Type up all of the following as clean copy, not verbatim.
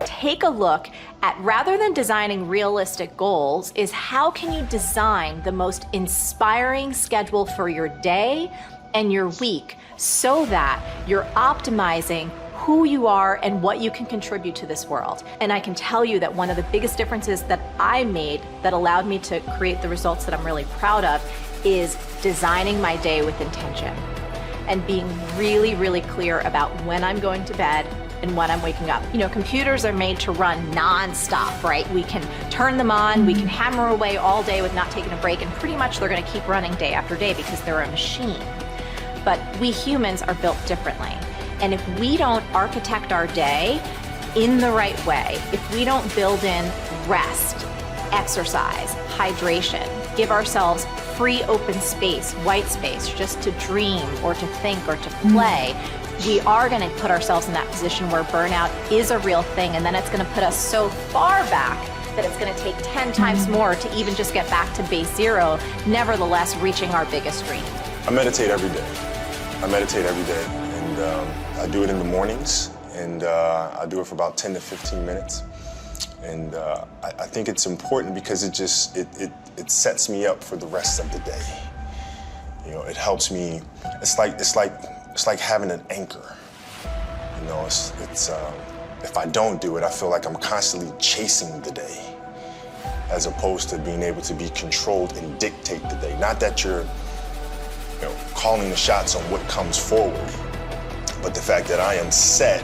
take a look at, rather than designing realistic goals, is how can you design the most inspiring schedule for your day and your week so that you're optimizing who you are and what you can contribute to this world. And I can tell you that one of the biggest differences that I made that allowed me to create the results that I'm really proud of is designing my day with intention and being really, really clear about when I'm going to bed and when I'm waking up. You know, computers are made to run non-stop, right? We can turn them on, we can hammer away all day with not taking a break, and pretty much they're gonna keep running day after day because they're a machine. But we humans are built differently. And if we don't architect our day in the right way, if we don't build in rest, exercise, hydration, give ourselves free open space, white space, just to dream or to think or to play, we are going to put ourselves in that position where burnout is a real thing, and then it's going to put us so far back that it's going to take 10 times more to even just get back to base zero, nevertheless reaching our biggest dream. I meditate every day. And I do it in the mornings, and I do it for about 10 to 15 minutes. And I think it's important because it sets me up for the rest of the day. You know, it helps me. It's like having an anchor. You know, it's if I don't do it, I feel like I'm constantly chasing the day, as opposed to being able to be controlled and dictate the day. Not that you're, you know, calling the shots on what comes forward, but the fact that I am set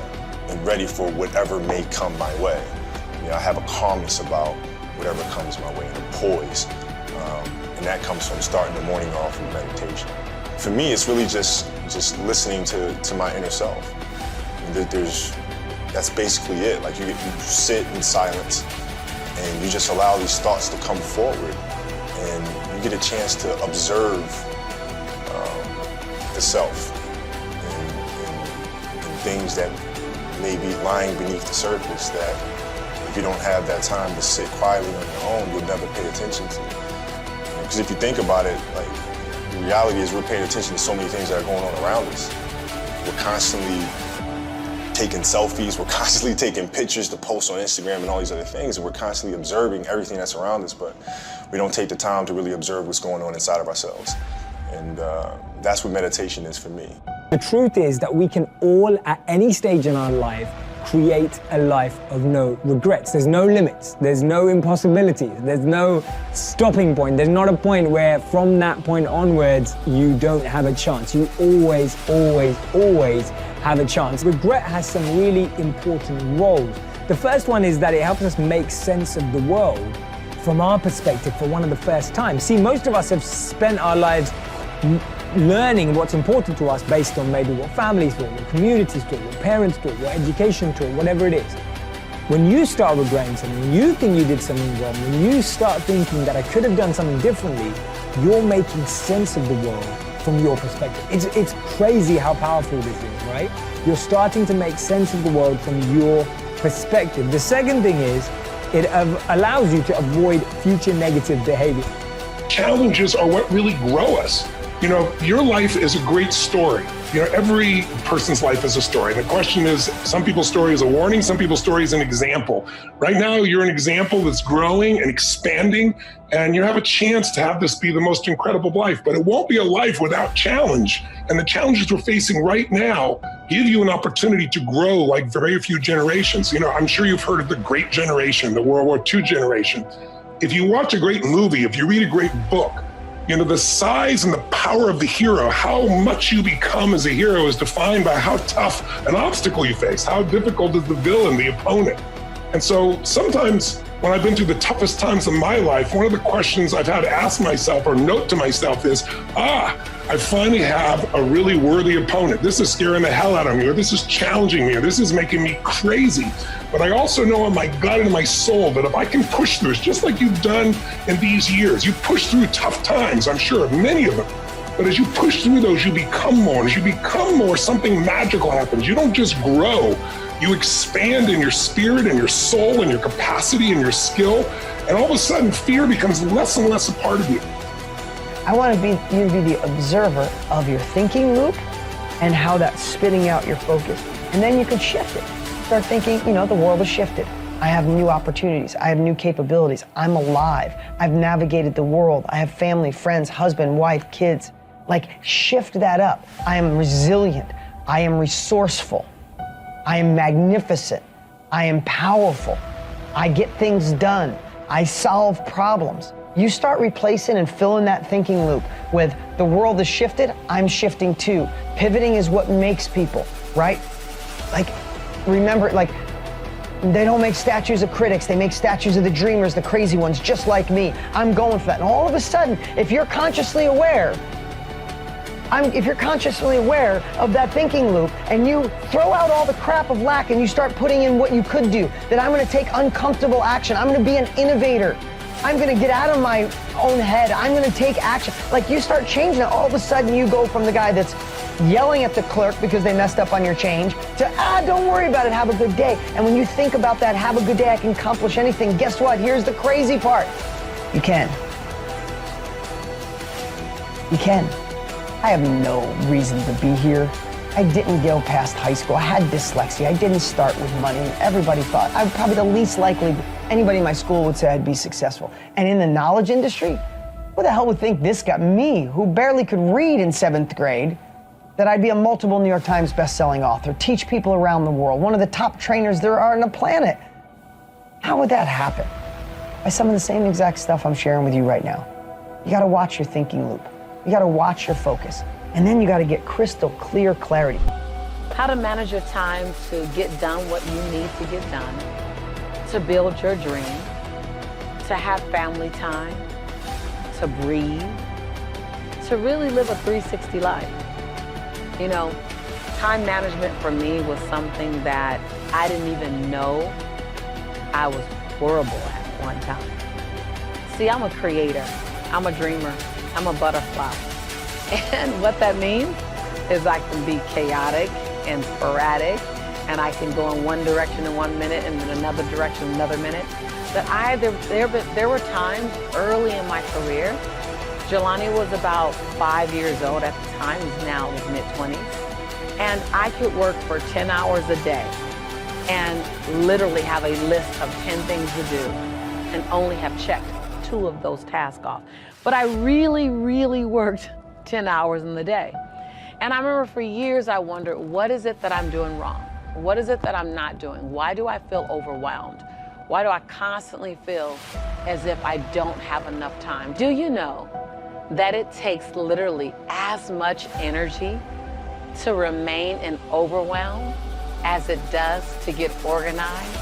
and ready for whatever may come my way. You know, I have a calmness about whatever comes my way and a poise. And that comes from starting the morning off with meditation. For me, it's really just listening to my inner self. That's basically it. Like you sit in silence and you just allow these thoughts to come forward, and you get a chance to observe the self and things that may be lying beneath the surface that if you don't have that time to sit quietly on your own, you'll never pay attention to. Because if you think about it, like, the reality is we're paying attention to so many things that are going on around us. We're constantly taking selfies, we're constantly taking pictures to post on Instagram and all these other things, and we're constantly observing everything that's around us, but we don't take the time to really observe what's going on inside of ourselves. And that's what meditation is for me. The truth is that we can all, at any stage in our life, create a life of no regrets. There's no limits, there's no impossibilities, there's no stopping point. There's not a point where from that point onwards, you don't have a chance. You always, always, always have a chance. Regret has some really important roles. The first one is that it helps us make sense of the world from our perspective for one of the first times. See, most of us have spent our lives learning what's important to us based on maybe what families taught, what communities taught, what parents taught, what education taught, whatever it is. When you start regretting something, when you think you did something wrong, when you start thinking that I could have done something differently, you're making sense of the world from your perspective. It's crazy how powerful this is, right? You're starting to make sense of the world from your perspective. The second thing is, it allows you to avoid future negative behavior. Challenges are what really grow us. You know, your life is a great story. You know, every person's life is a story. And the question is, some people's story is a warning, some people's story is an example. Right now, you're an example that's growing and expanding, and you have a chance to have this be the most incredible life. But it won't be a life without challenge. And the challenges we're facing right now give you an opportunity to grow like very few generations. You know, I'm sure you've heard of the Great Generation, the World War II generation. If you watch a great movie, if you read a great book, you know, the size and the power of the hero, how much you become as a hero is defined by how tough an obstacle you face, how difficult is the villain, the opponent. And so sometimes when I've been through the toughest times of my life, one of the questions I've had to ask myself or note to myself is, I finally have a really worthy opponent. This is scaring the hell out of me, or this is challenging me, or this is making me crazy. But I also know in my gut and my soul that if I can push through, it's just like you've done in these years. You push through tough times, I'm sure, many of them. But as you push through those, you become more. And as you become more, something magical happens. You don't just grow, you expand in your spirit and your soul and your capacity and your skill. And all of a sudden, fear becomes less and less a part of you. I want you to be the observer of your thinking loop and how that's spitting out your focus. And then you can shift it. start thinking, the world has shifted. I have new opportunities. I have new capabilities. I'm alive. I've navigated the world. I have family, friends, husband, wife, kids. Like, shift that up. I am resilient. I am resourceful. I am magnificent. I am powerful. I get things done. I solve problems. You start replacing and filling that thinking loop with the world has shifted, I'm shifting too. Pivoting is what makes people, right? Like, remember, like, they don't make statues of critics, they make statues of the dreamers, the crazy ones, just like me. I'm going for that. And all of a sudden, if you're consciously aware of that thinking loop and you throw out all the crap of lack and you start putting in what you could do, then I'm gonna take uncomfortable action. I'm gonna be an innovator. I'm gonna get out of my own head. I'm gonna take action. Like, you start changing it, all of a sudden you go from the guy that's yelling at the clerk because they messed up on your change to, don't worry about it, have a good day. And when you think about that, have a good day, I can accomplish anything, guess what? Here's the crazy part. You can. You can. I have no reason to be here. I didn't go past high school. I had dyslexia. I didn't start with money. Everybody thought I'm probably the least likely anybody in my school would say I'd be successful. And in the knowledge industry, who the hell would think this guy, me, who barely could read in 7th grade, that I'd be a multiple New York Times best-selling author, teach people around the world, one of the top trainers there are on the planet. How would that happen? By some of the same exact stuff I'm sharing with you right now. You gotta watch your thinking loop. You gotta watch your focus. And then you gotta get crystal clear clarity. How to manage your time to get done what you need to get done, to build your dream, to have family time, to breathe, to really live a 360 life. Time management for me was something that I didn't even know I was horrible at one time. See, I'm a creator, I'm a dreamer, I'm a butterfly. And what that means is I can be chaotic and sporadic, and I can go in one direction in 1 minute and in another direction another minute. But there were times early in my career. Jelani was about 5 years old at the time. He's now in his mid-20s. And I could work for 10 hours a day and literally have a list of 10 things to do and only have checked 2 of those tasks off. But I really, really worked 10 hours in the day. And I remember for years I wondered, what is it that I'm doing wrong? What is it that I'm not doing? Why do I feel overwhelmed? Why do I constantly feel as if I don't have enough time? Do you know that it takes literally as much energy to remain in overwhelm as it does to get organized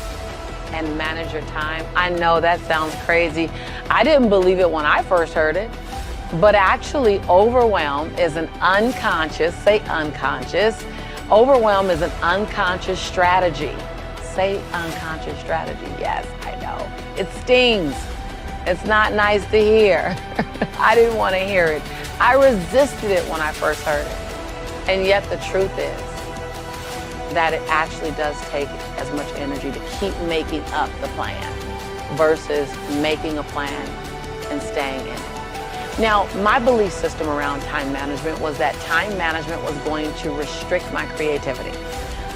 and manage your time? I know that sounds crazy. I didn't believe it when I first heard it, but actually overwhelm is an unconscious, say unconscious, overwhelm is an unconscious strategy. Say unconscious strategy, yes, I know. It stings. It's not nice to hear. I didn't want to hear it. I resisted it when I first heard it. And yet the truth is that it actually does take as much energy to keep making up the plan versus making a plan and staying in it. Now, my belief system around time management was that time management was going to restrict my creativity.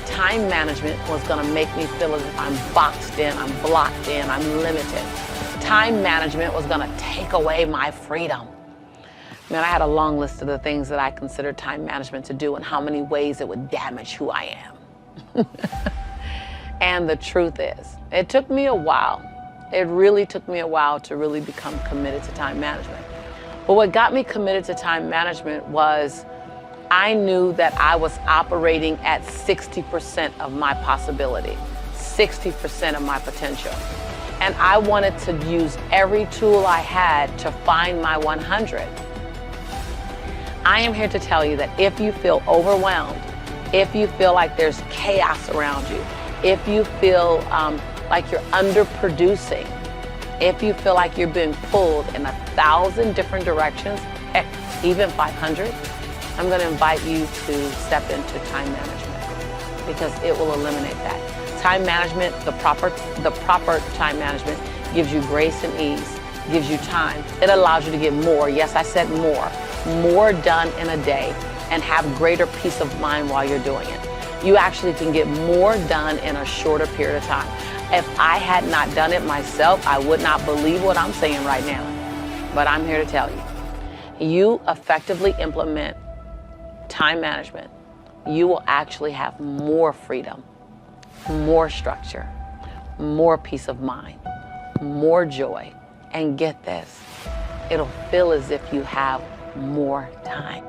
Time management was going to make me feel as if I'm boxed in, I'm blocked in, I'm limited. Time management was going to take away my freedom. Man, I had a long list of the things that I considered time management to do and how many ways it would damage who I am. And the truth is, it took me a while. It really took me a while to really become committed to time management. But what got me committed to time management was I knew that I was operating at 60% of my possibility, 60% of my potential. And I wanted to use every tool I had to find my 100. I am here to tell you that if you feel overwhelmed, if you feel like there's chaos around you, if you feel like you're underproducing, if you feel like you're being pulled in 1,000 different directions, heck, even 500, I'm going to invite you to step into time management because it will eliminate that. Time management, the proper time management gives you grace and ease, gives you time. It allows you to get more, yes, I said more done in a day and have greater peace of mind while you're doing it. You actually can get more done in a shorter period of time. If I had not done it myself, I would not believe what I'm saying right now. But I'm here to tell you, you effectively implement time management, you will actually have more freedom, more structure, more peace of mind, more joy. And get this, it'll feel as if you have more time.